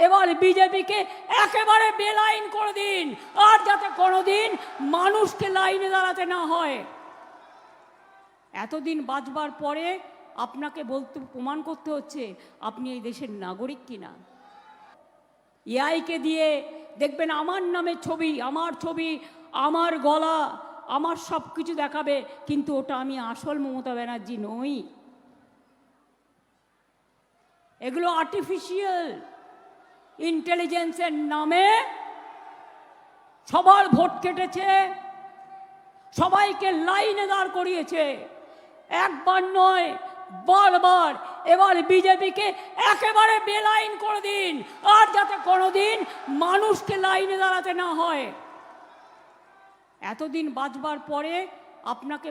এবার বিজেপিকে একেবারে বেলাইন করে দিন, আর যাতে কোনোদিন মানুষকে লাইনে দাঁড়াতে না হয়। এতদিন বাঁচবার পরে আপনাকে প্রমাণ করতে হচ্ছে আপনি এই দেশের নাগরিক কিনা। এআইকে দিয়ে দেখবেন আমার নামে ছবি, আমার গলা, আমার সব কিছু দেখাবে, কিন্তু ওটা আমি আসল মমতা ব্যানার্জি নই। এগুলো আর্টিফিশিয়াল ইন্টেলিজেন্সের নামে সবার ভোট কেটেছে, সবাইকে লাইনে দাঁড় করিয়েছে, একবার নয় বারবার। এবার বিজেপিকে একেবারে বেলাইন করে দিন, আর যাতে কোনোদিন মানুষকে লাইনে দাঁড়াতে না হয়। এতদিন বাঁচবার পরে আপনাকে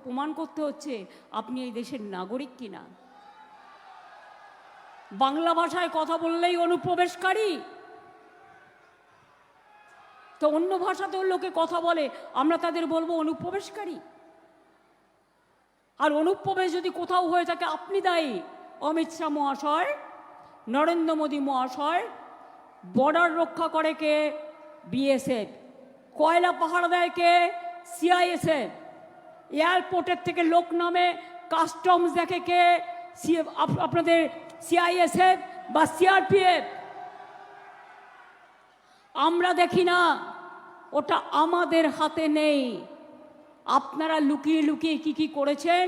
প্রমাণ করতে হচ্ছে আপনি এই দেশের নাগরিক কিনা। বাংলা ভাষায় কথা বললেই অনুপ্রবেশকারী, তো অন্য ভাষাতেও লোকে কথা বলে, আমরা তাদের বলবো অনুপ্রবেশকারী। আর অনুপ্রবেশ যদি কোথাও হয়ে থাকে আপনি দায়ী। অমিত শাহ মহাশয়, নরেন্দ্র মোদী মহাশয়, বর্ডার রক্ষা করে কে? বিএসএফ। কয়লা পাহাড় দেয় কে? সিআইএসএফ। এয়ারপোর্টের থেকে লোক নামে কাস্টমস দেখে কে? আপনাদের সিআইএসএফ বা সিআরপিএফ। আমরা দেখি না, ওটা আমাদের হাতে নেই। আপনারা লুকিয়ে লুকিয়ে কি কি করেছেন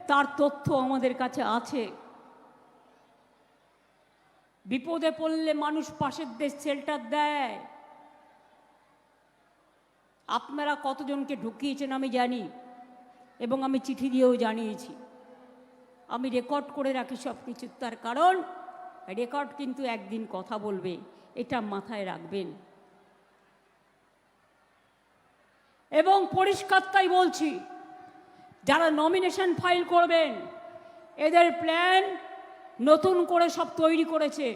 তার তথ্য আমাদের কাছে আছে। বিপদে পড়লে মানুষ পাশের দেশ শেল্টার দেয়। আপনারা কতজনকে ঢুকিয়েছেন আমি জানি, এবং আমি চিঠি দিয়েও জানিয়েছি। আমি রেকর্ড করে রাখি সব কিছু, তার কারণ রেকর্ড কিন্তু একদিন কথা বলবে, এটা মাথায় রাখবেন। এবং পরিষ্কার তাই বলছি, যারা নমিনেশন ফাইল করবেন এদের প্ল্যান নতুন করে সব তৈরি করেছে।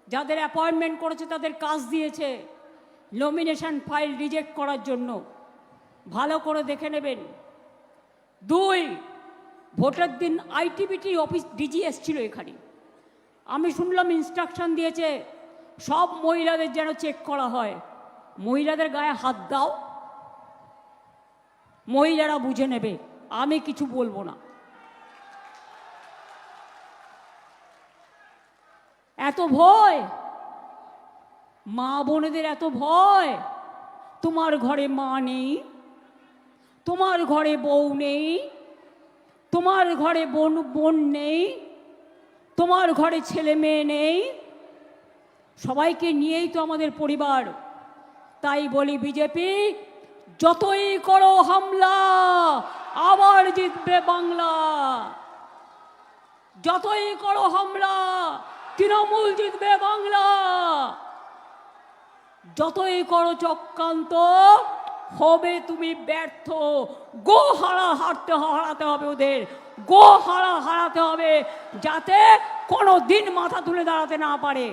যাদের অ্যাপয়েন্টমেন্ট করেছে তাদের কাজ দিয়েছে নমিনেশন ফাইল রিজেক্ট করার জন্য। ভালো করে দেখে নেবেন। 2, ভোটের দিন আইটিবিটি অফিস ডিজি এসছিল এখানে। আমি শুনলাম ইনস্ট্রাকশন দিয়েছে সব মহিলাদের যেন চেক করা হয়। মহিলাদের গায়ে হাত দাও, মহিলারা বুঝে নেবে, আমি কিছু বলবো না। এত ভয়, মা বোনেদের এত ভয়। তোমার ঘরে মা নেই, তোমার ঘরে বউ নেই, তোমার ঘরে বোন নেই, তোমার ঘরে ছেলে মেয়ে নেই, সবাইকে নিয়েই তো আমাদের পরিবার। তাই বলি বিজেপি, যতই করো হামলা আবার জিতবে বাংলা। যতই করো হামলা তৃণমূল জিতবে বাংলা। যতই করো চক্রান্ত হবে তুমি ব্যর্থ। হারাতে হবে ওদের, হারাতে হবে, যাতে কোনো দিন মাথা তুলে দাঁড়াতে না পারে।